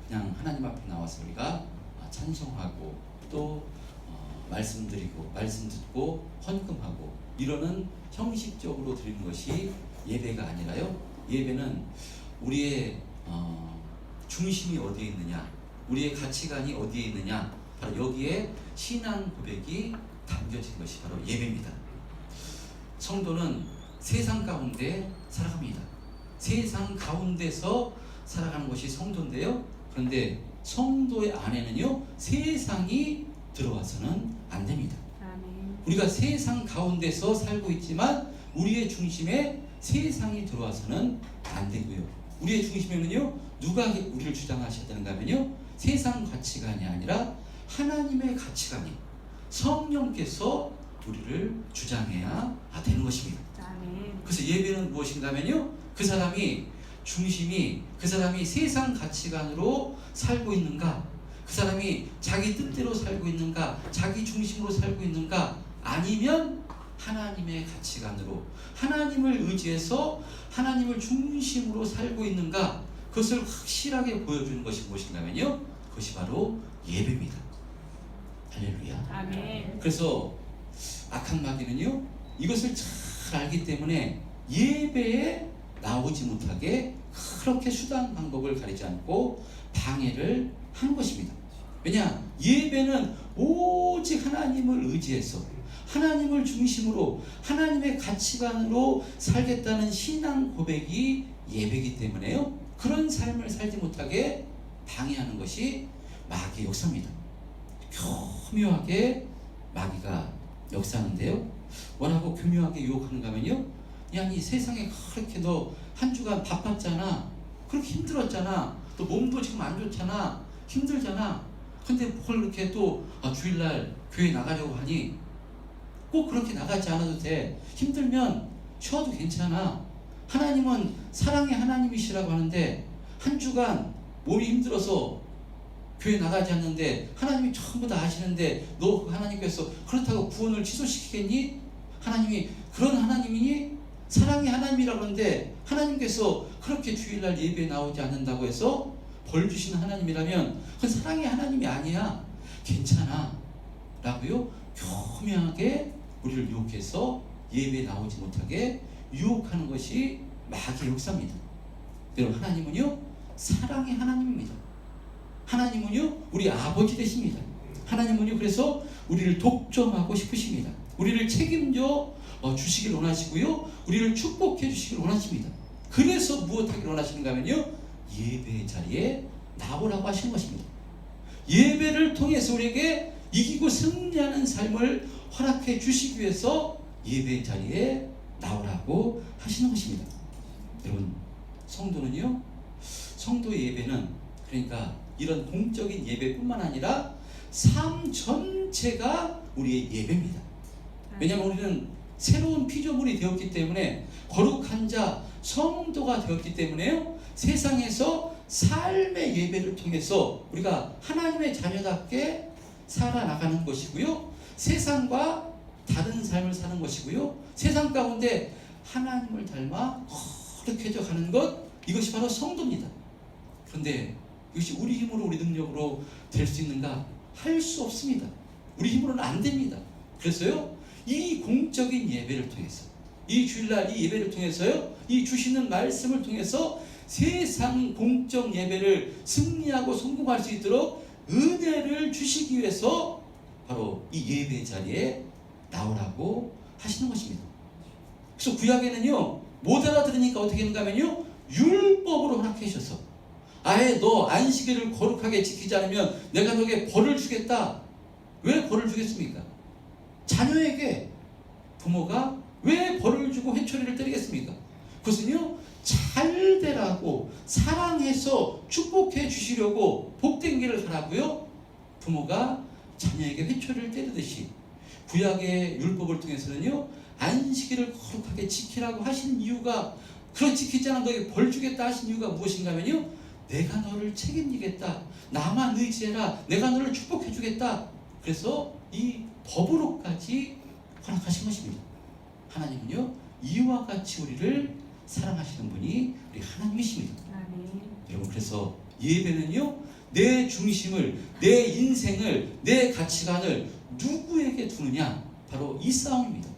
그냥 하나님 앞에 나와서 우리가 찬송하고 또 말씀드리고 말씀 듣고 헌금하고 이러는 형식적으로 드리는 것이 예배가 아니라요. 예배는 우리의 중심이 어디에 있느냐, 우리의 가치관이 어디에 있느냐, 바로 여기에 신앙 고백이 담겨진 것이 바로 예배입니다. 성도는 세상 가운데 살아갑니다. 세상 가운데서 살아가는 것이 성도인데요. 그런데 성도의 안에는요, 세상이 들어와서는 안 됩니다. 우리가 세상 가운데서 살고 있지만 우리의 중심에 세상이 들어와서는 안 되고요. 우리의 중심에는요, 누가 우리를 주장하셔야 되는가 하면요, 세상 가치관이 아니라 하나님의 가치관이 성령께서 우리를 주장해야 되는 것입니다. 그래서 예배는 무엇인가 하면요, 그 사람이 중심이, 그 사람이 세상 가치관으로 살고 있는가, 그 사람이 자기 뜻대로 살고 있는가, 자기 중심으로 살고 있는가, 아니면 하나님의 가치관으로 하나님을 의지해서 하나님을 중심으로 살고 있는가, 그것을 확실하게 보여주는 것이 무엇인가 하면요, 그것이 바로 예배입니다. 할렐루야. 아멘. 그래서 악한 마귀는요, 이것을 잘 알기 때문에 예배에 나오지 못하게 그렇게 수단 방법을 가리지 않고 방해를 하는 것입니다. 왜냐? 예배는 오직 하나님을 의지해서 하나님을 중심으로 하나님의 가치관으로 살겠다는 신앙 고백이 예배이기 때문에요, 그런 삶을 살지 못하게 방해하는 것이 마귀의 역사입니다. 교묘하게 마귀가 역사하는데요, 뭐라고 교묘하게 유혹하는가 하면요, 야, 이 세상에 그렇게 너 한 주간 바빴잖아, 그렇게 힘들었잖아, 또 몸도 지금 안 좋잖아, 힘들잖아, 근데 뭘 이렇게 또 주일날 교회 나가려고 하니? 꼭 그렇게 나가지 않아도 돼. 힘들면 쉬어도 괜찮아. 하나님은 사랑의 하나님이시라고 하는데 한 주간 몸이 힘들어서 교회 나가지 않는데 하나님이 전부 다 아시는데 너 하나님께서 그렇다고 구원을 취소시키겠니? 하나님이 그런 하나님이니? 사랑의 하나님이라고 하는데 하나님께서 그렇게 주일날 예배에 나오지 않는다고 해서 벌 주시는 하나님이라면 그건 사랑의 하나님이 아니야. 괜찮아 라고요, 교묘하게 우리를 유혹해서 예배에 나오지 못하게 유혹하는 것이 마귀의 역사입니다. 여러분, 하나님은요, 사랑의 하나님입니다. 하나님은요, 우리 아버지 되십니다. 하나님은요, 그래서 우리를 독점하고 싶으십니다. 우리를 책임져 주시길 원하시고요, 우리를 축복해 주시길 원하십니다. 그래서 무엇하기를 원하시는가 하면요, 예배의 자리에 나오라고 하시는 것입니다. 예배를 통해서 우리에게 이기고 승리하는 삶을 허락해 주시기 위해서 예배의 자리에 나오라고 하시는 것입니다. 여러분, 성도는요, 성도의 예배는, 그러니까 이런 공적인 예배뿐만 아니라 삶 전체가 우리의 예배입니다. 왜냐하면 우리는 새로운 피조물이 되었기 때문에, 거룩한 자 성도가 되었기 때문에요, 세상에서 삶의 예배를 통해서 우리가 하나님의 자녀답게 살아나가는 것이고요, 세상과 다른 삶을 사는 것이고요, 세상 가운데 하나님을 닮아 거룩해져 가는 것, 이것이 바로 성도입니다. 그런데 이것이 우리 힘으로, 우리 능력으로 될 수 있는가? 할 수 없습니다. 우리 힘으로는 안 됩니다. 그래서요, 이 공적인 예배를 통해서, 이 주일날 이 예배를 통해서요, 이 주시는 말씀을 통해서 세상 공적 예배를 승리하고 성공할 수 있도록 은혜를 주시기 위해서 바로 이 예배 자리에 나오라고 하시는 것입니다. 그래서 구약에는요, 못 알아들으니까 어떻게 했는가 하면요, 율법으로 허락해 주셔서, 아예 너 안식일을 거룩하게 지키지 않으면 내가 너에게 벌을 주겠다. 왜 벌을 주겠습니까? 자녀에게 부모가 왜 벌을 주고 회초리를 때리겠습니까? 그것은요, 잘 되라고 사랑해서 축복해 주시려고 복된 길을 가라고요, 부모가 자녀에게 회초리를 때리듯이 구약의 율법을 통해서는요, 안식일을 거룩하게 지키라고 하신 이유가, 그런 지키지 않으면 너에게 벌 주겠다 하신 이유가 무엇인가 하면요, 내가 너를 책임지겠다, 나만 의지해라, 내가 너를 축복해 주겠다. 그래서 이 법으로까지 허락하신 것입니다. 하나님은요, 이와 같이 우리를 사랑하시는 분이 우리 하나님이십니다. 아멘. 여러분, 그래서 예배는요, 내 중심을, 내 인생을, 내 가치관을 누구에게 두느냐, 바로 이 싸움입니다.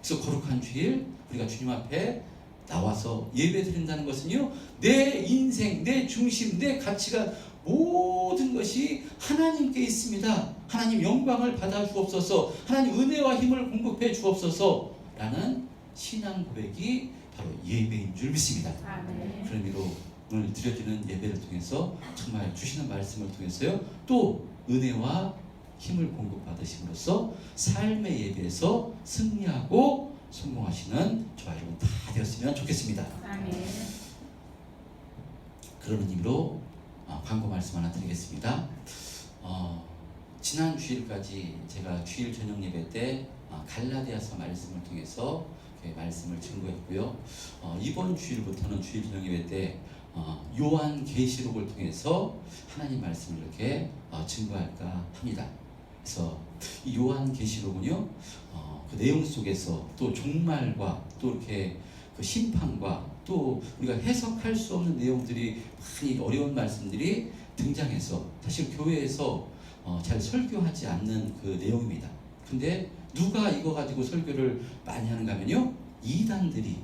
그래서 거룩한 주일 우리가 주님 앞에 나와서 예배 드린다는 것은요, 내 인생, 내 중심, 내 가치관, 모든 것이 하나님께 있습니다. 하나님 영광을 받아 주옵소서, 하나님 은혜와 힘을 공급해 주옵소서 라는 신앙 고백이 바로 예배인 줄 믿습니다. 아멘. 그런 의미로 오늘 드려지는 예배를 통해서 정말 주시는 말씀을 통해서요, 또 은혜와 힘을 공급받으심으로써 삶의 예배에서 승리하고 성공하시는 저와 여러분 다 되었으면 좋겠습니다. 아멘. 그런 의미로 광고 말씀 하나 드리겠습니다. 지난 주일까지 제가 주일 저녁 예배 때 갈라디아서 말씀을 통해서 말씀을 증거했고요. 이번 주일부터는 주일 저녁 예배 때 요한 계시록을 통해서 하나님 말씀을 이렇게 증거할까 합니다. 그래서 이 요한 계시록은요, 그 내용 속에서 또 종말과 또 이렇게 그 심판과 또 우리가 해석할 수 없는 내용들이 많이 어려운 말씀들이 등장해서 사실 교회에서 잘 설교하지 않는 그 내용입니다. 근데 누가 이거 가지고 설교를 많이 하는가 하면요, 이단들이,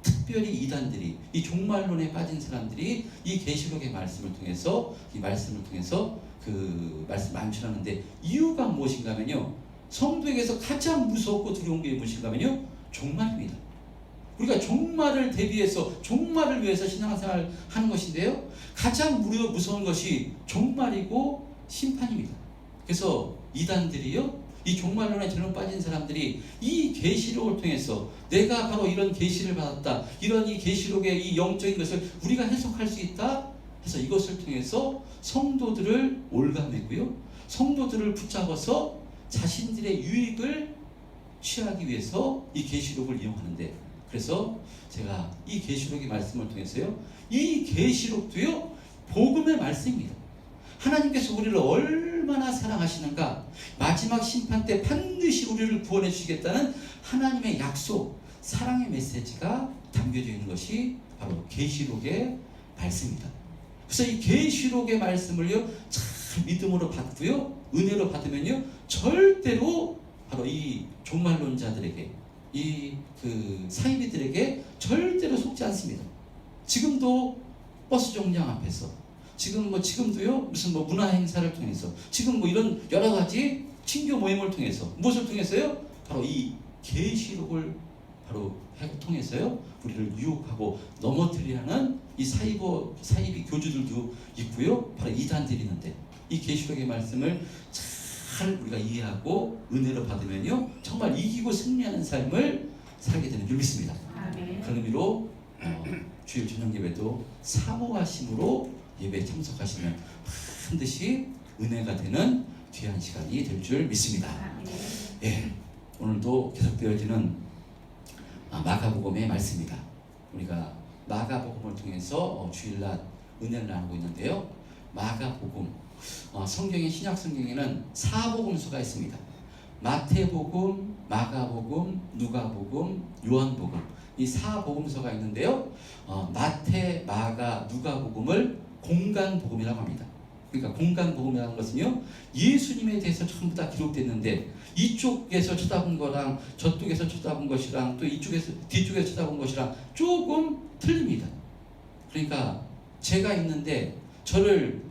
특별히 이단들이, 이 종말론에 빠진 사람들이 이 계시록의 말씀을 통해서, 이 말씀을 통해서 그 말씀 암시하는데, 이유가 무엇인가 하면요, 성도에게서 가장 무섭고 두려운 게 무엇인가 하면요, 종말입니다. 우리가 종말을 대비해서, 종말을 위해서 신앙생활을 하는 것인데요, 가장 무서운 것이 종말이고 심판입니다. 그래서 이단들이요, 이 종말론에 잘못 빠진 사람들이 이 계시록을 통해서 내가 바로 이런 계시를 받았다, 이런 이 계시록의 이 영적인 것을 우리가 해석할 수 있다 해서 이것을 통해서 성도들을 올가매고요, 성도들을 붙잡아서 자신들의 유익을 취하기 위해서 이 계시록을 이용하는데, 그래서 제가 이 계시록의 말씀을 통해서요, 이 계시록도요 복음의 말씀입니다. 하나님께서 우리를 얼마나 사랑하시는가, 마지막 심판 때 반드시 우리를 구원해 주시겠다는 하나님의 약속, 사랑의 메시지가 담겨져 있는 것이 바로 계시록의 말씀입니다. 그래서 이 계시록의 말씀을요 잘 믿음으로 받고요, 은혜로 받으면요 절대로 바로 이 종말론자들에게, 이 그 사이비들에게 절대로 속지 않습니다. 지금도 버스 정류장 앞에서, 지금도요 무슨 문화 행사를 통해서, 지금 이런 여러 가지 친교 모임을 통해서, 무엇을 통해서요? 바로 이 계시록을 바로 통해서요 우리를 유혹하고 넘어뜨리려는 이 사이비 교주들도 있고요, 바로 이단들이 있는데, 이 계시록의 말씀을 잘 우리가 이해하고 은혜로 받으면요 정말 이기고 승리하는 삶을 살게 되는 줄 믿습니다. 아멘. 그런 의미로 주일 저녁 예배도 사모하심으로 예배에 참석하시면 반드시 은혜가 되는 귀한 시간이 될 줄 믿습니다. 아멘. 예, 오늘도 계속되어지는 마가복음의 말씀입니다. 우리가 마가복음을 통해서 주일날 은혜를 나누고 있는데요, 마가복음, 성경의 신약 성경에는 4복음서가 있습니다. 마태복음, 마가복음, 누가복음, 요한복음, 이 4복음서가 있는데요, 마태, 마가, 누가복음을 공간복음이라고 합니다. 그러니까 공간복음이라는 것은요, 예수님에 대해서 전부 다 기록됐는데 이쪽에서 쳐다본 거랑 저쪽에서 쳐다본 것이랑 또 이쪽에서 뒤쪽에서 쳐다본 것이랑 조금 틀립니다. 그러니까 제가 있는데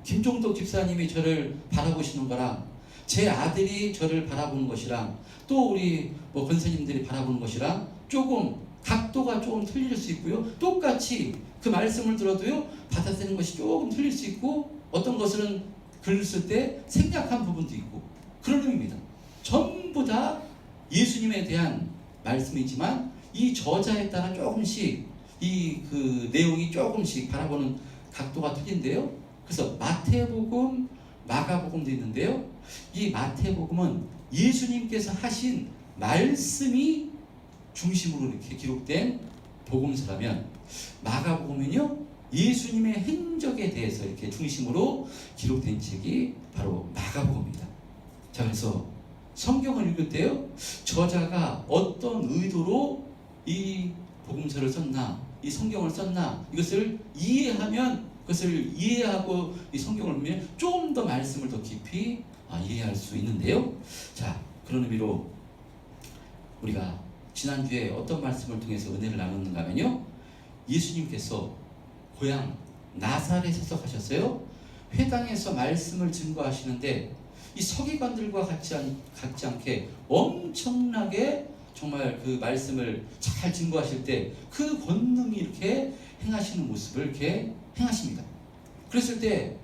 김종덕 집사님이 저를 바라보시는 거랑, 제 아들이 저를 바라보는 것이랑, 또 우리 권사님들이 바라보는 것이랑 조금 각도가 조금 틀릴 수 있고요, 똑같이 그 말씀을 들어도요 받아들이는 것이 조금 틀릴 수 있고, 어떤 것은 글을 때 생략한 부분도 있고, 그런 의미입니다. 전부 다 예수님에 대한 말씀이지만 이 저자에 따라 조금씩 이 그 내용이 조금씩 바라보는 각도가 틀린데요. 그래서 마태복음, 마가복음도 있는데요, 이 마태복음은 예수님께서 하신 말씀이 중심으로 이렇게 기록된 복음서라면, 마가복음은요 예수님의 행적에 대해서 이렇게 중심으로 기록된 책이 바로 마가복음입니다. 자, 그래서 성경을 읽을 때요, 저자가 어떤 의도로 이 복음서를 썼나, 이 성경을 썼나, 이것을 이해하면 그것을 이해하고 이 성경을 보면 좀 더 말씀을 더 깊이 이해할 수 있는데요. 자, 그런 의미로 우리가 지난주에 어떤 말씀을 통해서 은혜를 나눴는가 하면요, 예수님께서 고향 나사렛에서 가셨어요. 회당에서 말씀을 증거하시는데 이 서기관들과 같지 않게 엄청나게 정말 그 말씀을 잘 증거하실 때 그 권능이 이렇게 행하시는 모습을 이렇게 행하십니다. 그랬을 때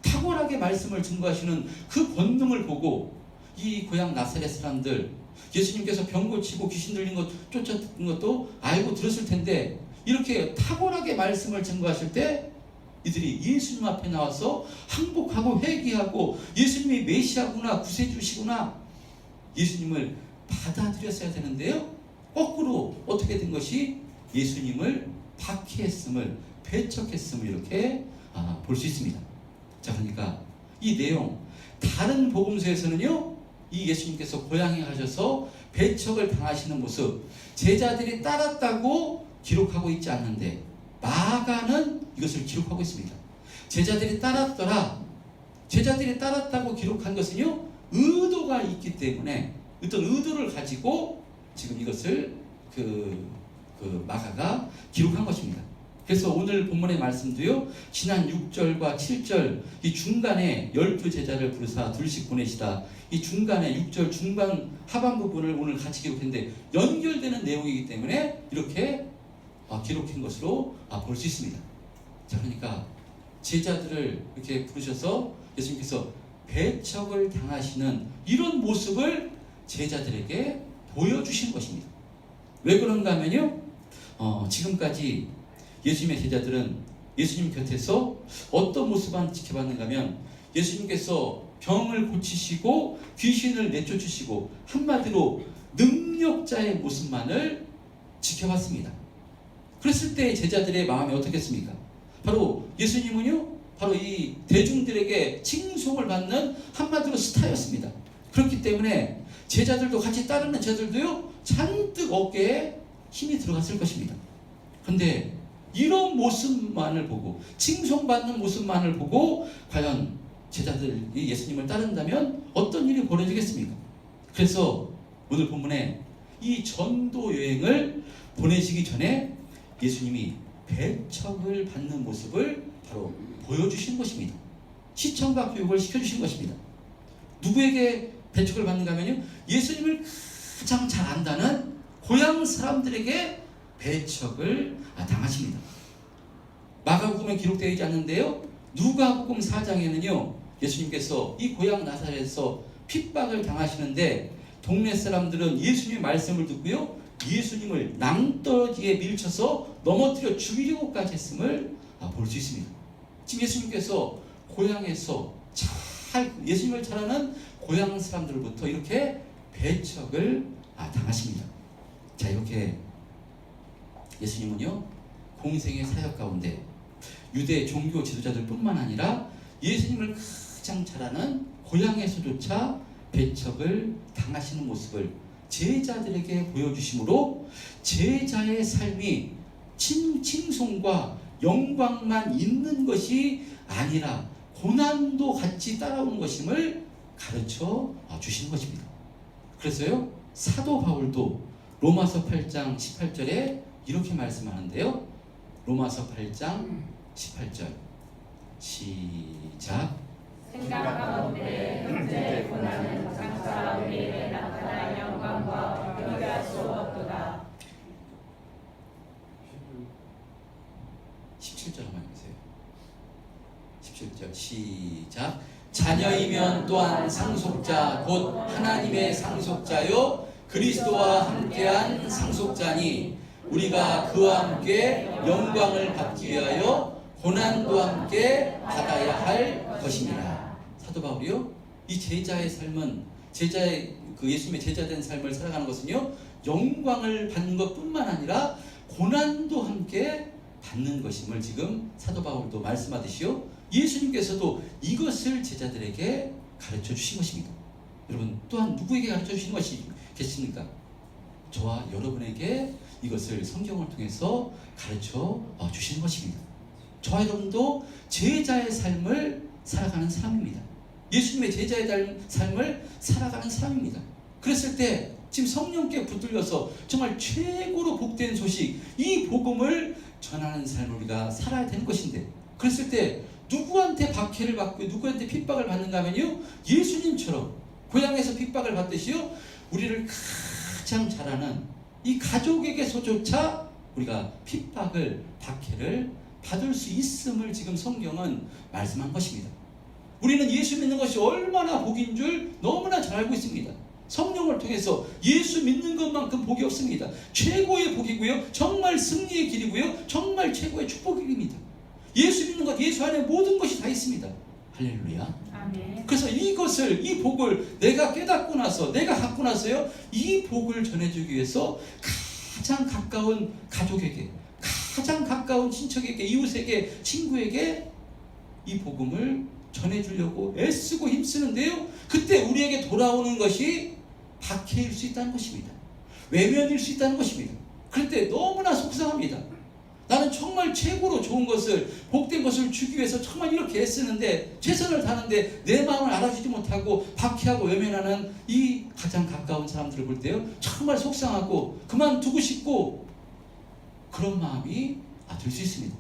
탁월하게 말씀을 증거하시는 그 권능을 보고 이 고향 나사렛 사람들, 예수님께서 병 고치고 귀신 들린 것 쫓았던 것도 알고 들었을 텐데, 이렇게 탁월하게 말씀을 증거하실 때 이들이 예수님 앞에 나와서 항복하고 회개하고 예수님이 메시아구나, 구세주시구나, 예수님을 받아들였어야 되는데요, 거꾸로 어떻게 된 것이 예수님을 박해했음을, 배척했음을 이렇게 볼 수 있습니다. 자, 그러니까 이 내용, 다른 복음서에서는요, 이 예수님께서 고향에 가셔서 배척을 당하시는 모습, 제자들이 따랐다고 기록하고 있지 않는데 마가는 이것을 기록하고 있습니다. 제자들이 따랐더라. 제자들이 따랐다고 기록한 것은요, 의도가 있기 때문에 어떤 의도를 가지고 지금 이것을 마가가 기록한 것입니다. 그래서 오늘 본문의 말씀도요, 지난 6절과 7절 이 중간에 12제자를 부르사 둘씩 보내시다, 이 중간에 6절 중반 하반 부분을 오늘 같이 기록했는데 연결되는 내용이기 때문에 이렇게 기록한 것으로 볼 수 있습니다. 자, 그러니까 제자들을 이렇게 부르셔서 예수님께서 배척을 당하시는 이런 모습을 제자들에게 보여주신 것입니다. 왜 그런가 하면요, 지금까지 예수님의 제자들은 예수님 곁에서 어떤 모습만 지켜봤는가 하면 예수님께서 병을 고치시고 귀신을 내쫓으시고 한마디로 능력자의 모습만을 지켜봤습니다. 그랬을 때 제자들의 마음이 어떻겠습니까? 바로 예수님은요, 바로 이 대중들에게 칭송을 받는 한마디로 스타였습니다. 그렇기 때문에 제자들도 같이 따르는 제자들도요, 잔뜩 어깨에 힘이 들어갔을 것입니다. 그런데 이런 모습만을 보고, 칭송받는 모습만을 보고 과연 제자들이 예수님을 따른다면 어떤 일이 벌어지겠습니까? 그래서 오늘 본문에 이 전도 여행을 보내시기 전에 예수님이 배척을 받는 모습을 바로 보여주신 것입니다. 시청과 교육을 시켜주신 것입니다. 누구에게 배척을 받는가 하면요, 예수님을 가장 잘 안다는 고향 사람들에게 배척을 당하십니다. 마가복음에 기록되어 있지 않는데요, 누가복음 4장에는요 예수님께서 이 고향 나사렛에서 핍박을 당하시는데 동네 사람들은 예수님의 말씀을 듣고요, 예수님을 낭떠러지에 밀쳐서 넘어뜨려 죽이려고까지 했음을 볼 수 있습니다. 지금 예수님께서 고향에서 예수님을 잘 아는 고향 사람들로부터 이렇게 배척을 당하십니다. 자, 이렇게 예수님은요, 공생의 사역 가운데 유대 종교 지도자들 뿐만 아니라 예수님을 가장 잘 아는 고향에서조차 배척을 당하시는 모습을 제자들에게 보여주심으로 제자의 삶이 칭송과 영광만 있는 것이 아니라 고난도 같이 따라오는 것임을 가르쳐 주시는 것입니다. 그래서요, 사도 바울도 로마서 8장 18절에 이렇게 말씀하는데요, 로마서 8장 18절 시작. 생각 가운데 현재 고난은 장차 우리에게 나타날 영광과 비교할 수 없도다. 17절 한번 해보세요. 17절 시작. 자녀이면 또한 상속자 곧 하나님의 상속자요 그리스도와 함께한 상속자니 우리가 그와 함께 영광을 받기 위하여 고난도 함께 받아야 할 것입니다. 사도 바울이요, 이 제자의 삶은, 예수님의 제자된 삶을 살아가는 것은요, 영광을 받는 것뿐만 아니라 고난도 함께 받는 것임을 지금 사도 바울도 말씀하듯이요, 예수님께서도 이것을 제자들에게 가르쳐 주신 것입니다. 여러분, 또한 누구에게 가르쳐 주시는 것이 계십니까? 저와 여러분에게 이것을 성경을 통해서 가르쳐 주시는 것입니다. 저와 여러분도 제자의 삶을 살아가는 사람입니다. 예수님의 제자의 삶을 살아가는 사람입니다. 그랬을 때 지금 성령께 붙들려서 정말 최고로 복된 소식, 이 복음을 전하는 삶을 우리가 살아야 되는 것인데, 그랬을 때 누구한테 박해를 받고 누구한테 핍박을 받는가 하면요, 예수님처럼 고향에서 핍박을 받듯이요, 우리를 가장 잘 아는 이 가족에게서조차 우리가 핍박을, 박해를 받을 수 있음을 지금 성경은 말씀한 것입니다. 우리는 예수 믿는 것이 얼마나 복인 줄 너무나 잘 알고 있습니다. 성령을 통해서 예수 믿는 것만큼 복이 없습니다. 최고의 복이고요, 정말 승리의 길이고요, 정말 최고의 축복의 길입니다. 예수 믿는 것, 예수 안에 모든 것이 다 있습니다. 할렐루야. 아멘. 그래서 이것을, 이 복을 내가 깨닫고 나서, 내가 갖고 나서요, 이 복을 전해주기 위해서 가장 가까운 가족에게, 가장 가까운 친척에게, 이웃에게, 친구에게 이 복음을 전해주려고 애쓰고 힘쓰는데요, 그때 우리에게 돌아오는 것이 박해일 수 있다는 것입니다. 외면일 수 있다는 것입니다. 그럴 때 너무나 속상합니다. 나는 정말 최고로 좋은 것을, 복된 것을 주기 위해서 정말 이렇게 애쓰는데, 최선을 다하는데 내 마음을 알아주지 못하고 박해하고 외면하는 이 가장 가까운 사람들을 볼 때요, 정말 속상하고 그만두고 싶고 그런 마음이 들 수 있습니다.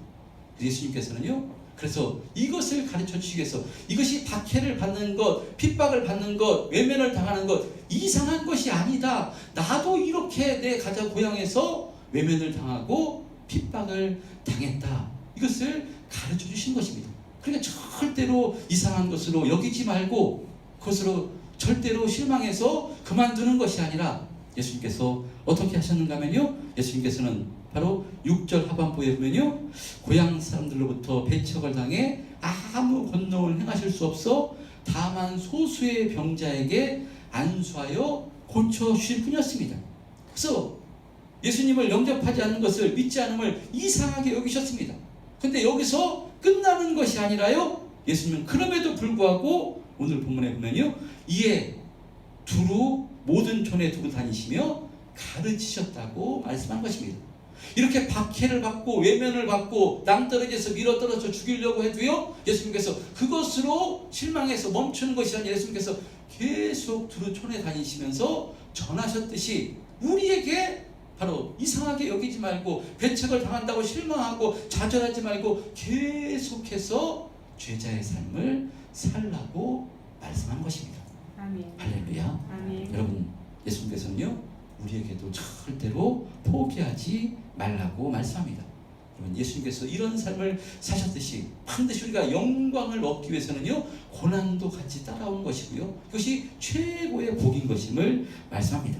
예수님께서는요, 그래서 이것을 가르쳐 주시기 위해서, 이것이 박해를 받는 것, 핍박을 받는 것, 외면을 당하는 것, 이상한 것이 아니다. 나도 이렇게 내 가족 고향에서 외면을 당하고 핍박을 당했다. 이것을 가르쳐 주신 것입니다. 그러니까 절대로 이상한 것으로 여기지 말고 그것으로 절대로 실망해서 그만두는 것이 아니라, 예수님께서 어떻게 하셨는가 하면요, 예수님께서는 바로 6절 하반부에 보면요, 고향 사람들로부터 배척을 당해 아무 권능을 행하실 수 없어 다만 소수의 병자에게 안수하여 고쳐주실 뿐이었습니다. 그래서 예수님을 영접하지 않는 것을, 믿지 않음을 이상하게 여기셨습니다. 근데 여기서 끝나는 것이 아니라요, 예수님은 그럼에도 불구하고 오늘 본문에 보면요, 이에 두루 모든 촌에 두고 다니시며 가르치셨다고 말씀한 것입니다. 이렇게 박해를 받고 외면을 받고 낭떠러지에서 밀어떨어져 죽이려고 해도요, 예수님께서 그것으로 실망해서 멈추는 것이 아니라 예수님께서 계속 두루 촌에 다니시면서 전하셨듯이 우리에게 바로 이상하게 여기지 말고, 배척을 당한다고 실망하고 좌절하지 말고 계속해서 제자의 삶을 살라고 말씀한 것입니다. 아멘. 할렐루야. 아멘. 여러분, 예수님께서는요, 우리에게도 절대로 포기하지 말라고 말씀합니다. 여러분, 예수님께서 이런 삶을 사셨듯이 반드시 우리가 영광을 얻기 위해서는요, 고난도 같이 따라오는 것이고요, 그것이 최고의 복인 것임을 말씀합니다.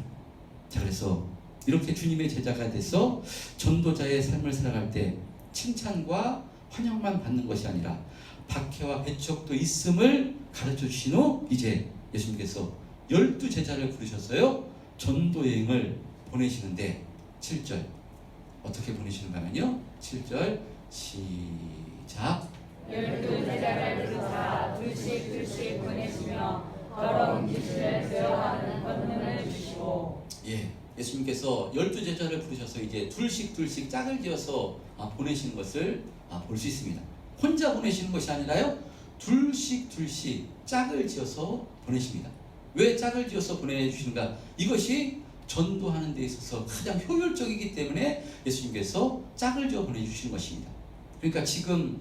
자, 그래서 이렇게 주님의 제자가 돼서 전도자의 삶을 살아갈 때 칭찬과 환영만 받는 것이 아니라 박해와 배척도 있음을 가르쳐 주신 후, 이제 예수님께서 12제자를 부르셨어요. 전도 여행을 보내시는데 7절 어떻게 보내시는가 하면요, 7절 시작. 12제자를 부르사 둘씩 보내시며 더러운 짓을 제어하는 권능을 주시고. 예수님께서 12제자를 부르셔서 이제 둘씩 짝을 지어서 보내시는 것을 볼 수 있습니다. 혼자 보내시는 것이 아니라요, 둘씩 짝을 지어서 보내십니다. 왜 짝을 지어서 보내주시는가? 이것이 전도하는 데 있어서 가장 효율적이기 때문에 예수님께서 짝을 지어 보내주시는 것입니다. 그러니까 지금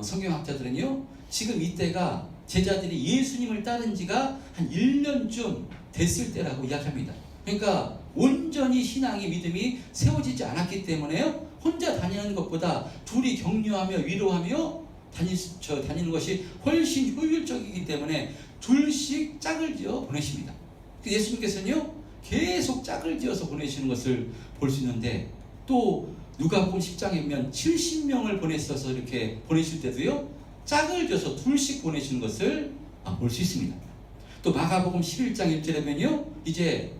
성경학자들은요, 지금 이때가 제자들이 예수님을 따른 지가 한 1년쯤 됐을 때라고 이야기합니다. 그러니까 온전히 신앙이, 믿음이 세워지지 않았기 때문에요, 혼자 다니는 것보다 둘이 격려하며 위로하며 다니는 것이 훨씬 효율적이기 때문에 둘씩 짝을 지어 보내십니다. 예수님께서는요, 계속 짝을 지어서 보내시는 것을 볼 수 있는데, 또 누가복음 10장에 보면 70명을 보냈어서 이렇게 보내실 때도요, 짝을 지어서 둘씩 보내시는 것을 볼 수 있습니다. 또 마가복음 11장 1절에 보면요, 이제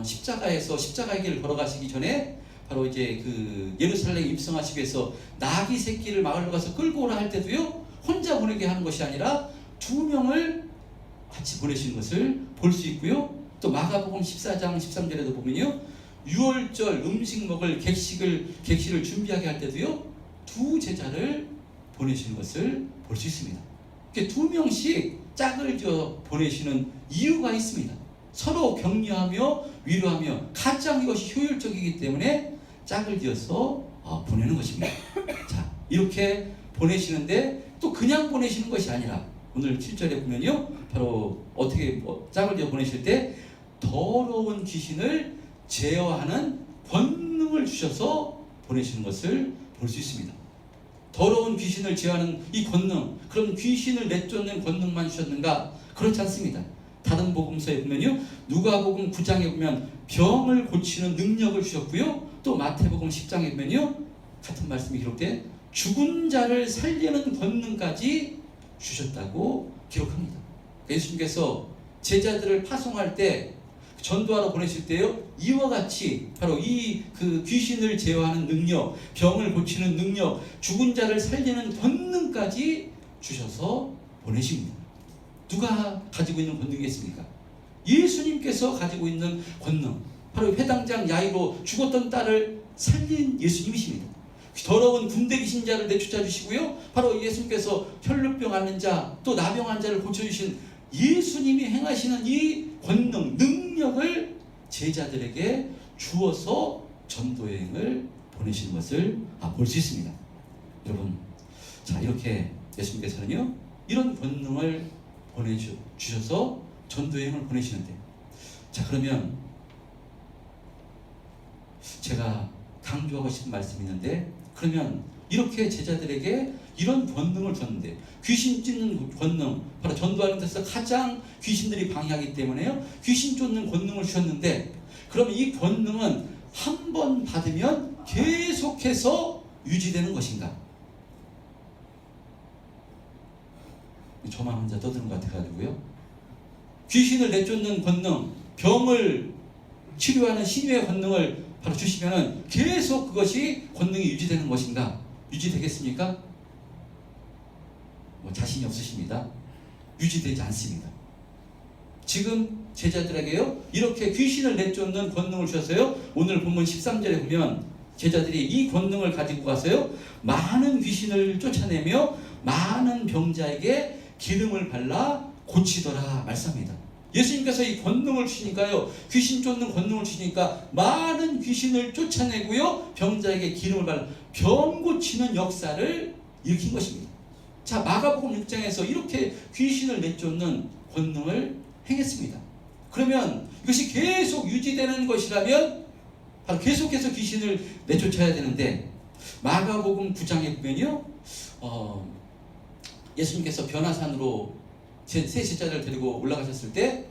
십자가에서 십자가의 길을 걸어가시기 전에 바로 이제 그 예루살렘 입성하시기 위해서 나귀 새끼를 마을로 가서 끌고 오라 할 때도요, 혼자 보내게 하는 것이 아니라 2명을 같이 보내시는 것을 볼 수 있고요. 또 마가복음 14장 13절에도 보면요, 6월절 음식 먹을 객실을 준비하게 할 때도요, 두 제자를 보내시는 것을 볼 수 있습니다. 이렇게 2명씩 짝을 지어 보내시는 이유가 있습니다. 서로 격려하며 위로하며 가장 이것이 효율적이기 때문에 짝을 지어서 보내는 것입니다. 자, 이렇게 보내시는데 또 그냥 보내시는 것이 아니라 오늘 7절에 보면요, 바로 어떻게 짝을 지어 보내실 때 더러운 귀신을 제어하는 권능을 주셔서 보내시는 것을 볼 수 있습니다. 더러운 귀신을 제어하는 이 권능, 그럼 귀신을 내쫓는 권능만 주셨는가? 그렇지 않습니다. 다른 복음서에 보면요, 누가복음 9장에 보면 병을 고치는 능력을 주셨고요, 또 마태복음 10장에 보면요, 같은 말씀이 기록된 죽은 자를 살리는 권능까지 주셨다고 기록합니다. 예수님께서 제자들을 파송할 때 전도하러 보내실 때요, 이와 같이 바로 그 귀신을 제어하는 능력, 병을 고치는 능력, 죽은 자를 살리는 권능까지 주셔서 보내십니다. 누가 가지고 있는 권능이겠습니까? 예수님께서 가지고 있는 권능, 바로 회당장 야이로 죽었던 딸을 살린 예수님이십니다. 더러운 군대 귀신 자를 내쫓아 주시고요, 바로 예수님께서 혈루병 앓는 자, 또 나병 자를 고쳐주신 예수님이 행하시는 이 권능, 능력을 제자들에게 주어서 전도여행을 보내시는 것을 볼 수 있습니다. 여러분, 자, 이렇게 예수님께서는요, 이런 권능을 보내주셔서 전도여행을 보내시는데, 자, 그러면 제가 강조하고 싶은 말씀이 있는데, 그러면 이렇게 제자들에게 이런 권능을 줬는데, 귀신 쫓는 권능, 바로 전도하는 데서 가장 귀신들이 방해하기 때문에요, 귀신 쫓는 권능을 주셨는데, 그러면 이 권능은 한 번 받으면 계속해서 유지되는 것인가? 저만 혼자 떠드는 것 같아가지고요. 귀신을 내쫓는 권능, 병을 치료하는 신유의 권능을 바로 주시면은 계속 그것이 권능이 유지되는 것인가? 유지되겠습니까? 자신이 없으십니다. 유지되지 않습니다. 지금 제자들에게요, 이렇게 귀신을 내쫓는 권능을 주셔서요, 오늘 본문 13절에 보면 제자들이 이 권능을 가지고 가서요, 많은 귀신을 쫓아내며 많은 병자에게 기름을 발라 고치더라 말씀합니다. 예수님께서 이 권능을 주시니까요, 귀신 쫓는 권능을 주시니까 많은 귀신을 쫓아내고요, 병자에게 기름을 발라 병 고치는 역사를 일으킨 것입니다. 자, 마가복음 6장에서 이렇게 귀신을 내쫓는 권능을 행했습니다. 그러면 이것이 계속 유지되는 것이라면 바로 계속해서 귀신을 내쫓아야 되는데, 마가복음 9장에 보면요, 예수님께서 변화산으로 세 제자를 데리고 올라가셨을 때,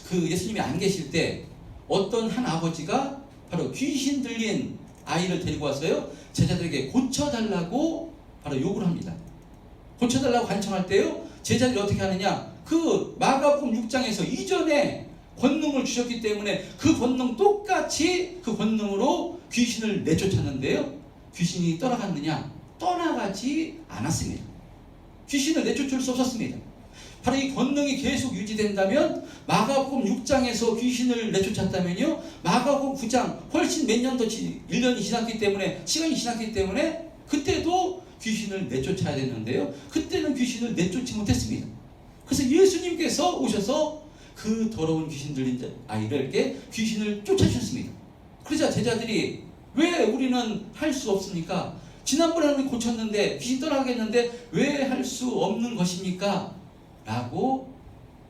그 예수님이 안 계실 때 어떤 한 아버지가 바로 귀신 들린 아이를 데리고 와서요, 제자들에게 고쳐달라고 바로 요구를 합니다. 고쳐달라고 간청할 때요, 제자들이 어떻게 하느냐, 그 마가복음 6장에서 이전에 권능을 주셨기 때문에 그 권능 똑같이 그 권능으로 귀신을 내쫓았는데요, 귀신이 떠나갔느냐? 떠나가지 않았습니다. 귀신을 내쫓을 수 없었습니다. 바로 이 권능이 계속 유지된다면, 마가복음 6장에서 귀신을 내쫓았다면요, 마가복음 9장 훨씬 몇 년 더 1년이 지났기 때문에, 시간이 지났기 때문에 그때도 귀신을 내쫓아야 됐는데요, 그때는 귀신을 내쫓지 못했습니다. 그래서 예수님께서 오셔서 그 더러운 귀신 들린 아이들에게 귀신을 쫓아주셨습니다. 그러자 제자들이, 왜 우리는 할 수 없습니까? 지난번에는 고쳤는데, 귀신 떠나겠는데 왜 할 수 없는 것입니까? 라고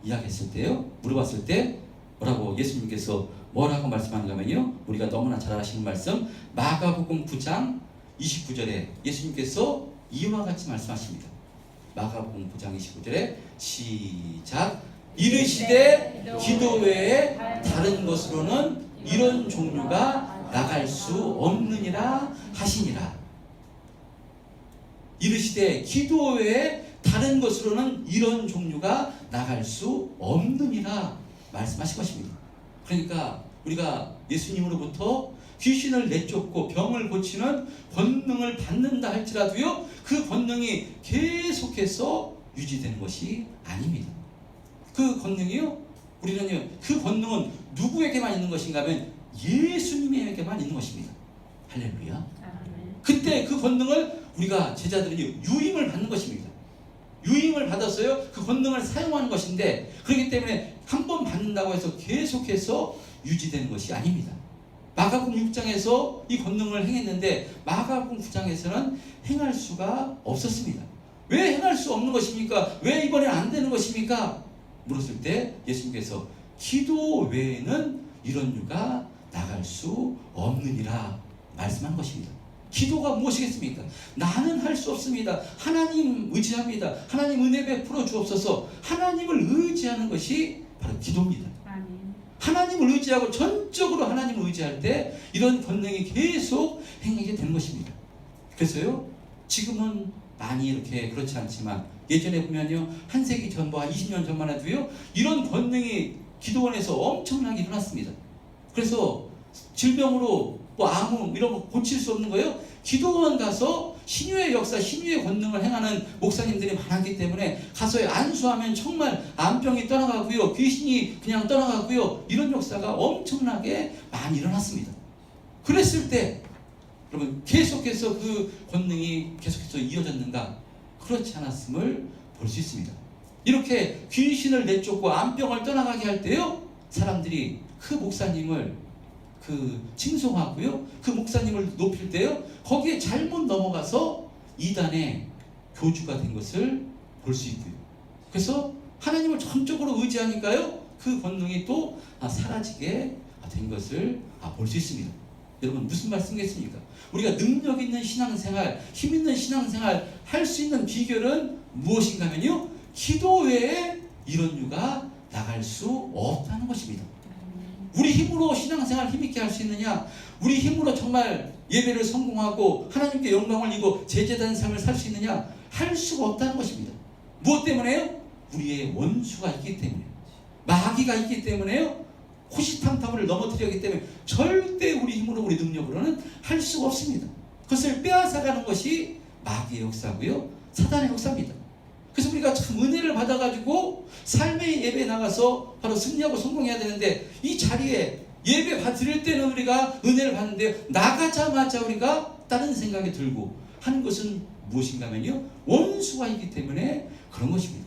이야기했을 때요, 물어봤을 때 뭐라고 예수님께서 뭐라고 말씀하는가 하면요, 우리가 너무나 잘 아시는 말씀, 마가복음 9장 29절에 예수님께서 이와 같이 말씀하십니다. 마가복음 9장 29절에 시작. 이르시되 기도 외에 다른 것으로는 이런 종류가 나갈 수 없느니라 하시니라. 이르시되 기도 외에 다른 것으로는 이런 종류가 나갈 수 없느니라 말씀하신 것입니다. 그러니까 우리가 예수님으로부터 귀신을 내쫓고 병을 고치는 권능을 받는다 할지라도요, 그 권능이 계속해서 유지되는 것이 아닙니다. 그 권능이요, 우리는요, 그 권능은 누구에게만 있는 것인가 하면 예수님에게만 있는 것입니다. 할렐루야. 그때 그 권능을 우리가 제자들이 유임을 받는 것입니다. 유임을 받았어요. 그 권능을 사용하는 것인데, 그렇기 때문에 한 번 받는다고 해서 계속해서 유지되는 것이 아닙니다. 마가복음 6장에서 이 권능을 행했는데 마가복음 9장에서는 행할 수가 없었습니다. 왜 행할 수 없는 것입니까? 왜 이번에 안 되는 것입니까? 물었을 때 예수님께서 기도 외에는 이런 유가 나갈 수 없느니라 말씀한 것입니다. 기도가 무엇이겠습니까? 나는 할 수 없습니다. 하나님 의지합니다. 하나님 은혜 베풀어 주옵소서. 하나님을 의지하는 것이 바로 기도입니다. 하나님을 의지하고 전적으로 하나님을 의지할 때 이런 권능이 계속 행하게 되는 것입니다. 그래서요, 지금은 많이 이렇게 그렇지 않지만 예전에 보면요, 한 세기 전, 뭐 20년 전만 해도요, 이런 권능이 기도원에서 엄청나게 일어났습니다. 그래서 질병으로 뭐 암 이런 거 고칠 수 없는 거예요. 기도원 가서 신유의 역사, 신유의 권능을 행하는 목사님들이 많았기 때문에 가서 안수하면 정말 암병이 떠나가고요, 귀신이 그냥 떠나가고요, 이런 역사가 엄청나게 많이 일어났습니다. 그랬을 때 여러분, 계속해서 그 권능이 계속해서 이어졌는가? 그렇지 않았음을 볼 수 있습니다. 이렇게 귀신을 내쫓고 암병을 떠나가게 할 때요, 사람들이 그 목사님을 칭송하고요, 그 목사님을 높일 때요, 거기에 잘못 넘어가서 이단의 교주가 된 것을 볼 수 있고요. 그래서 하나님을 전적으로 의지하니까요, 그 권능이 또 사라지게 된 것을 볼 수 있습니다. 여러분, 무슨 말씀이겠습니까? 우리가 능력 있는 신앙생활, 힘 있는 신앙생활 할 수 있는 비결은 무엇인가 하면요, 기도 외에 이런 유가 나갈 수 없다는 것입니다. 우리 힘으로 신앙생활 힘있게 할 수 있느냐? 우리 힘으로 정말 예배를 성공하고 하나님께 영광을 이고 제재된 삶을 살 수 있느냐? 할 수가 없다는 것입니다. 무엇 때문에요? 우리의 원수가 있기 때문에, 마귀가 있기 때문에요, 호시탐탐을 넘어뜨리기 때문에 절대 우리 힘으로, 우리 능력으로는 할 수가 없습니다. 그것을 빼앗아가는 것이 마귀의 역사고요, 사단의 역사입니다. 그래서 우리가 참 은혜를 받아가지고 삶의 예배에 나가서 바로 승리하고 성공해야 되는데, 이 자리에 예배 드릴 때는 우리가 은혜를 받는데 나가자마자 우리가 다른 생각이 들고 하는 것은 무엇인가 하면요, 원수가 있기 때문에 그런 것입니다.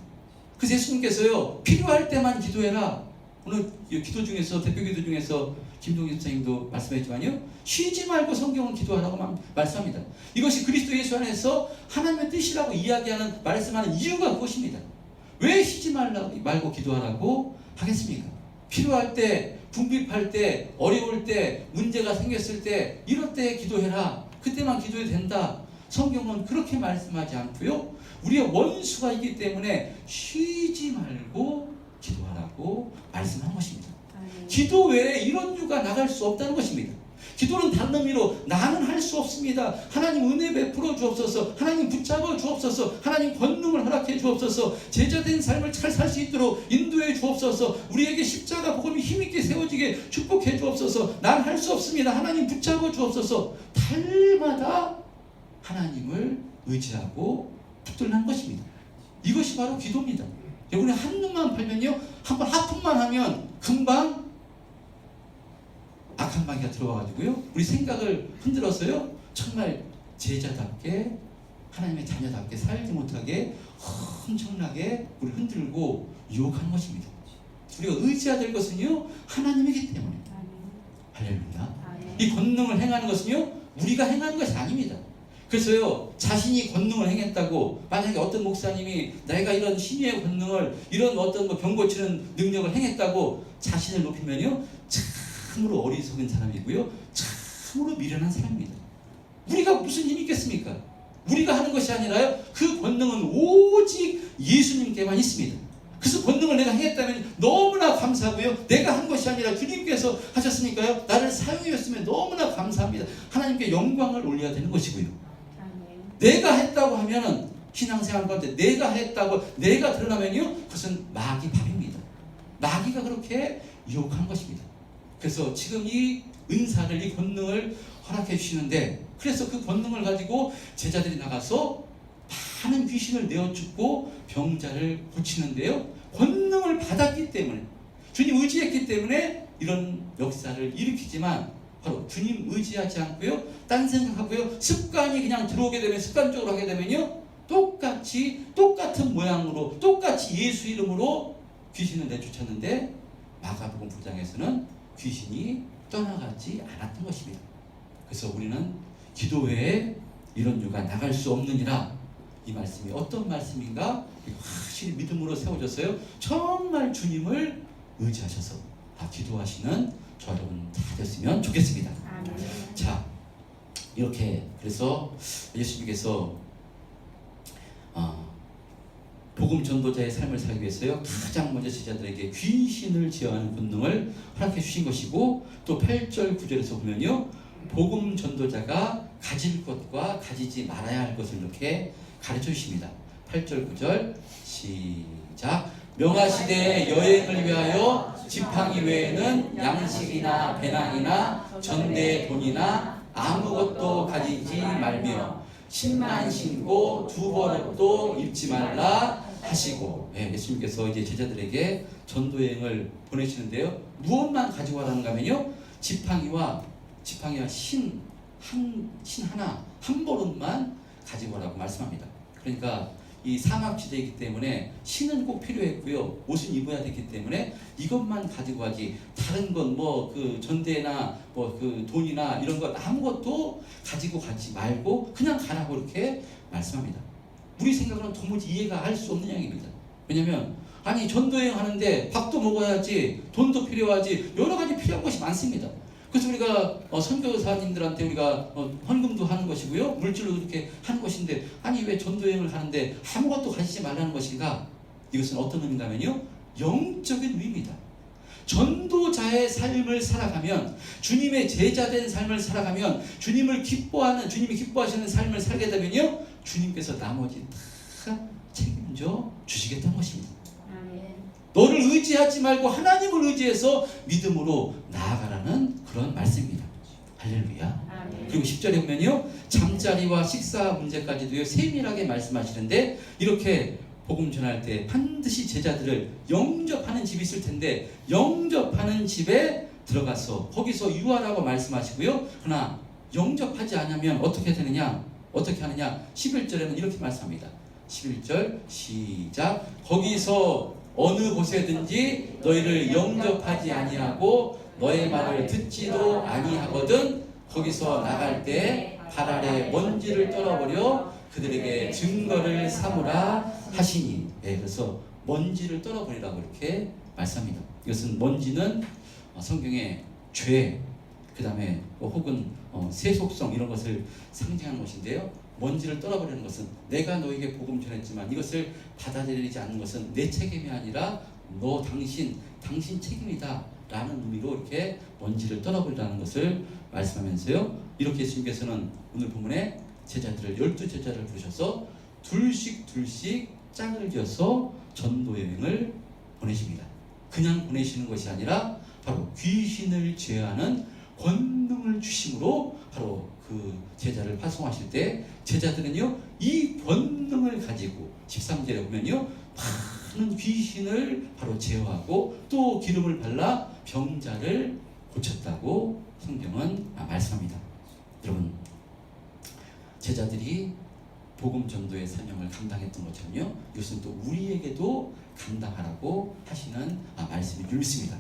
그래서 예수님께서요, 필요할 때만 기도해라. 오늘 기도 중에서, 대표 기도 중에서 김동희 선생님도 말씀했지만요, 쉬지 말고 성경은 기도하라고 말씀합니다. 이것이 그리스도 예수 안에서 하나님의 뜻이라고 이야기하는, 말씀하는 이유가 그것입니다. 왜 쉬지 말고 기도하라고 하겠습니까? 필요할 때, 궁핍할 때, 어려울 때, 문제가 생겼을 때, 이럴 때 기도해라. 그때만 기도해도 된다. 성경은 그렇게 말씀하지 않고요, 우리의 원수가 있기 때문에 쉬지 말고 기도하라고 말씀한 것입니다. 기도 외에 이런 유가 나갈 수 없다는 것입니다. 기도는 다른 의미로 나는 할 수 없습니다. 하나님 은혜 베풀어 주옵소서. 하나님 붙잡아 주옵소서. 하나님 권능을 허락해 주옵소서. 제자된 삶을 잘 살 수 있도록 인도해 주옵소서. 우리에게 십자가 복음이 힘있게 세워지게 축복해 주옵소서. 난 할 수 없습니다. 하나님 붙잡아 주옵소서. 달마다 하나님을 의지하고 붙들는 것입니다. 이것이 바로 기도입니다. 여러분이 한눈만 팔면요, 한번 하품만 하면 금방 악한 마귀가 들어와가지고요, 우리 생각을 흔들어서요, 정말 제자답게, 하나님의 자녀답게 살지 못하게 엄청나게 우리 흔들고 유혹하는 것입니다. 우리가 의지해야 될 것은요, 하나님이기 때문에. 할렐루야. 이 권능을 행하는 것은요, 우리가 행하는 것이 아닙니다. 그래서요, 자신이 권능을 행했다고, 만약에 어떤 목사님이 내가 이런 신유의 권능을, 이런 어떤 병 고치는 능력을 행했다고 자신을 높이면요, 참으로 어리석은 사람이고요, 참으로 미련한 사람입니다. 우리가 무슨 힘이 있겠습니까? 우리가 하는 것이 아니라요, 그 권능은 오직 예수님께만 있습니다. 그래서 권능을 내가 행했다면 너무나 감사하고요, 내가 한 것이 아니라 주님께서 하셨으니까요, 나를 사용해 줬으면 너무나 감사합니다. 하나님께 영광을 올려야 되는 것이고요, 내가 했다고 하면은 신앙생활 가운데 내가 했다고, 내가 드러나면요, 그것은 마귀 밥입니다. 마귀가 그렇게 유혹한 것입니다. 그래서 지금 이 은사를, 이 권능을 허락해 주시는데, 그래서 그 권능을 가지고 제자들이 나가서 많은 귀신을 내어쫓고 병자를 고치는데요, 권능을 받았기 때문에, 주님 의지했기 때문에 이런 역사를 일으키지만, 바로 주님 의지하지 않고요, 딴 생각하고요, 습관이 그냥 들어오게 되면, 습관적으로 하게 되면요, 똑같은 모양으로, 똑같이 예수 이름으로 귀신을 내쫓았는데, 마가복음 9장에서는 귀신이 떠나가지 않았던 것입니다. 그래서 우리는 기도회에 이런 유가 나갈 수 없느니라. 이 말씀이 어떤 말씀인가? 확실히 믿음으로 세워졌어요. 정말 주님을 의지하셔서 기도하시는 저 여러분 다 됐으면 좋겠습니다. 자, 이렇게 그래서 예수님께서 복음 전도자의 삶을 살기 위해서요, 가장 먼저 제자들에게 귀신을 제어하는 본능을 허락해 주신 것이고, 또 8절 9절에서 보면요, 복음 전도자가 가질 것과 가지지 말아야 할 것을 이렇게 가르쳐 주십니다. 8절 9절 시작. 명하시되 여행을 위하여 지팡이 외에는 양식이나 배낭이나 전대 돈이나 아무것도 가지지 말며 신만 신고 두벌옷도 입지 말라 하시고, 예수님께서 이제 제자들에게 전도여행을 보내시는데요, 무엇만 가지고 가라는가 하면요, 지팡이와 신 하나, 한 벌옷만 가지고 가라고 말씀합니다. 그러니까 이 사막지대이기 때문에 신은 꼭 필요했고요, 옷은 입어야 됐기 때문에 이것만 가지고 가지, 다른 건 뭐 그 전대나 뭐 그 돈이나 이런 것 아무것도 가지고 가지 말고 그냥 가라고 이렇게 말씀합니다. 우리 생각으로는 도무지 이해가 할 수 없는 이야기입니다. 왜냐하면 아니 전도여행 하는데 밥도 먹어야지, 돈도 필요하지, 여러 가지 필요한 것이 많습니다. 그래서 우리가 선교사님들한테 우리가 헌금도 하는 것이고요, 물질로 이렇게 하는 것인데, 아니 왜 전도여행을 하는데 아무것도 가지지 말라는 것인가? 이것은 어떤 의미인가 하면요, 영적인 의미입니다. 전도자의 삶을 살아가면, 주님의 제자된 삶을 살아가면, 주님이 기뻐하시는 삶을 살게 되면요, 주님께서 나머지 다 책임져 주시겠다는 것입니다. 너를 의지하지 말고 하나님을 의지해서 믿음으로 나아가라는 그런 말씀입니다. 할렐루야. 그리고 10절에 보면요, 잠자리와 식사 문제까지도요, 세밀하게 말씀하시는데, 이렇게 복음 전할 때 반드시 제자들을 영접하는 집이 있을 텐데, 영접하는 집에 들어가서 거기서 유하라고 말씀하시고요, 그러나 영접하지 않으면 어떻게 되느냐, 어떻게 하느냐, 11절에는 이렇게 말씀합니다. 11절 시작. 거기서 어느 곳에든지 너희를 영접하지 아니하고 너의 말을 듣지도 아니하거든 거기서 나갈 때 발 아래 먼지를 떨어버려 그들에게 증거를 삼으라 하시니. 그래서 먼지를 떨어버리라고 이렇게 말씀합니다. 이것은 먼지는 성경의 죄, 그 다음에 혹은 세속성 이런 것을 상징하는 것인데요, 먼지를 떨어버리는 것은 내가 너에게 복음 전했지만 이것을 받아들이지 않는 것은 내 책임이 아니라 당신 책임이다 라는 의미로 이렇게 먼지를 떨어버리라는 것을 말씀하면서요, 이렇게 예수님께서는 오늘 본문에 제자들을 12제자를 부르셔서 둘씩 짝을 지어서 전도여행을 보내십니다. 그냥 보내시는 것이 아니라 바로 귀신을 제어하는 권능을 주심으로 바로 그 제자를 파송하실 때, 제자들은요 이 권능을 가지고 13절에 보면요, 많은 귀신을 바로 제어하고 또 기름을 발라 병자를 고쳤다고 성경은 말씀합니다. 여러분, 제자들이 복음 전도의 사명을 감당했던 것처럼요, 이것은 또 우리에게도 감당하라고 하시는 말씀이 있습니다.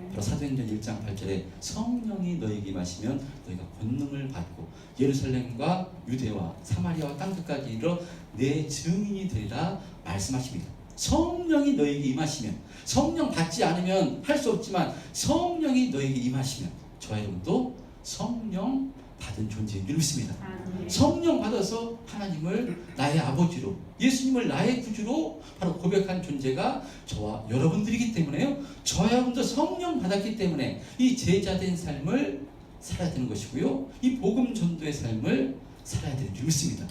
바로 사도행전 1장 8절에 성령이 너희에게 임하시면 너희가 권능을 받고 예루살렘과 유대와 사마리아와 땅끝까지 이르러 내 증인이 되리라 말씀하십니다. 성령이 너희에게 임하시면, 성령 받지 않으면 할 수 없지만 성령이 너희에게 임하시면 저와 여러분도 성령 받은 존재인 줄 믿습니다. 성령 받아서 하나님을 나의 아버지로, 예수님을 나의 구주로 바로 고백한 존재가 저와 여러분들이기 때문에요, 저와 여러분도 성령 받았기 때문에 이 제자된 삶을 살아야 되는 것이고요, 이 복음 전도의 삶을 살아야 되는 줄 믿습니다.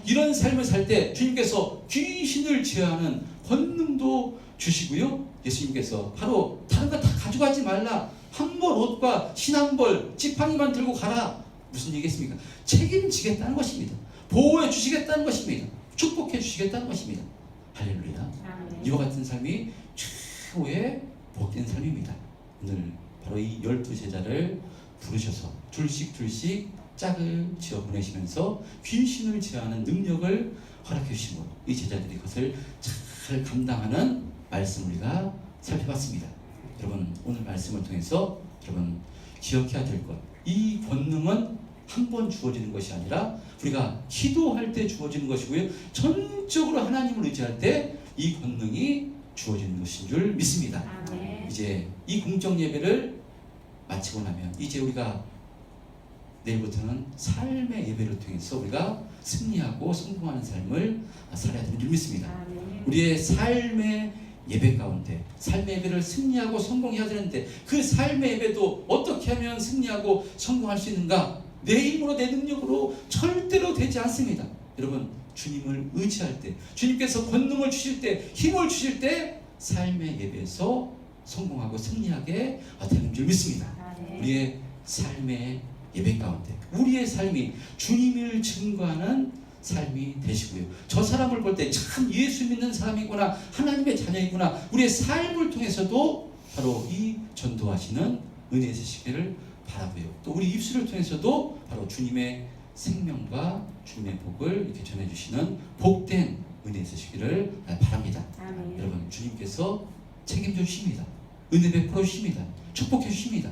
이런 삶을 살 때 주님께서 귀신을 제어하는 권능도 주시고요, 예수님께서 바로 다른 거 다 가져가지 말라, 한 벌 옷과 신 한 벌, 지팡이만 들고 가라. 무슨 얘기겠습니까? 책임지겠다는 것입니다. 보호해 주시겠다는 것입니다. 축복해 주시겠다는 것입니다. 할렐루야. 이와 같은 삶이 최고의 복된 삶입니다. 오늘 바로 이 12제자를 부르셔서 둘씩 짝을 지어 보내시면서 귀신을 제어하는 능력을 허락해 주시고 이 제자들이 그것을 잘 감당하는 말씀 우리가 살펴봤습니다. 여러분 오늘 말씀을 통해서 여러분 기억해야 될 것, 이 권능은 한 번 주어지는 것이 아니라 우리가 기도할 때 주어지는 것이고요, 전적으로 하나님을 의지할 때 이 권능이 주어지는 것인 줄 믿습니다. 이제 이 공적 예배를 마치고 나면 이제 우리가 내일부터는 삶의 예배를 통해서 우리가 승리하고 성공하는 삶을 살아야 되는 줄 믿습니다. 우리의 삶의 예배 가운데 삶의 예배를 승리하고 성공해야 되는데 그 삶의 예배도 어떻게 하면 승리하고 성공할 수 있는가? 내 힘으로 내 능력으로 절대로 되지 않습니다. 여러분 주님을 의지할 때, 주님께서 권능을 주실 때, 힘을 주실 때 삶의 예배에서 성공하고 승리하게 되는 줄 믿습니다. 우리의 삶의 예배 가운데 우리의 삶이 주님을 증거하는 삶이 되시고요, 저 사람을 볼 때 참 예수 믿는 사람이구나, 하나님의 자녀이구나, 우리의 삶을 통해서도 바로 이 전도하시는 은혜의 세시기를 바라고요, 또 우리 입술을 통해서도 바로 주님의 생명과 주님의 복을 이렇게 전해주시는 복된 은혜의 세시기를 바랍니다. 여러분 주님께서 책임져 주십니다. 은혜 베풀어 주십니다. 축복해 주십니다.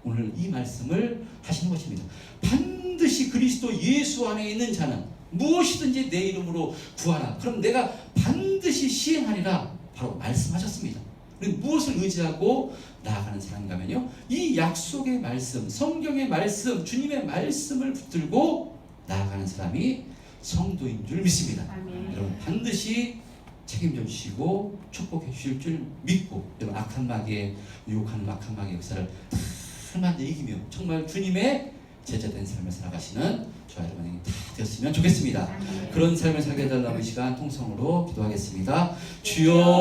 오늘 이 말씀을 하시는 것입니다. 반드시 그리스도 예수 안에 있는 자는 무엇이든지 내 이름으로 구하라. 그럼 내가 반드시 시행하리라. 바로 말씀하셨습니다. 우리는 무엇을 의지하고 나아가는 사람인가면요, 이 약속의 말씀, 성경의 말씀, 주님의 말씀을 붙들고 나아가는 사람이 성도인 줄 믿습니다. 여러분 반드시 책임져 주시고 축복해 주실 줄 믿고, 여러분 악한 마귀의 유혹하는 악한 마귀의 역사를 하나님께 이기며 정말 주님의 제자된 삶을 살아가시는 저와 여러분이 다 되었으면 좋겠습니다. 그런 삶을 살게 해달라는 시간 통성으로 기도하겠습니다. 주여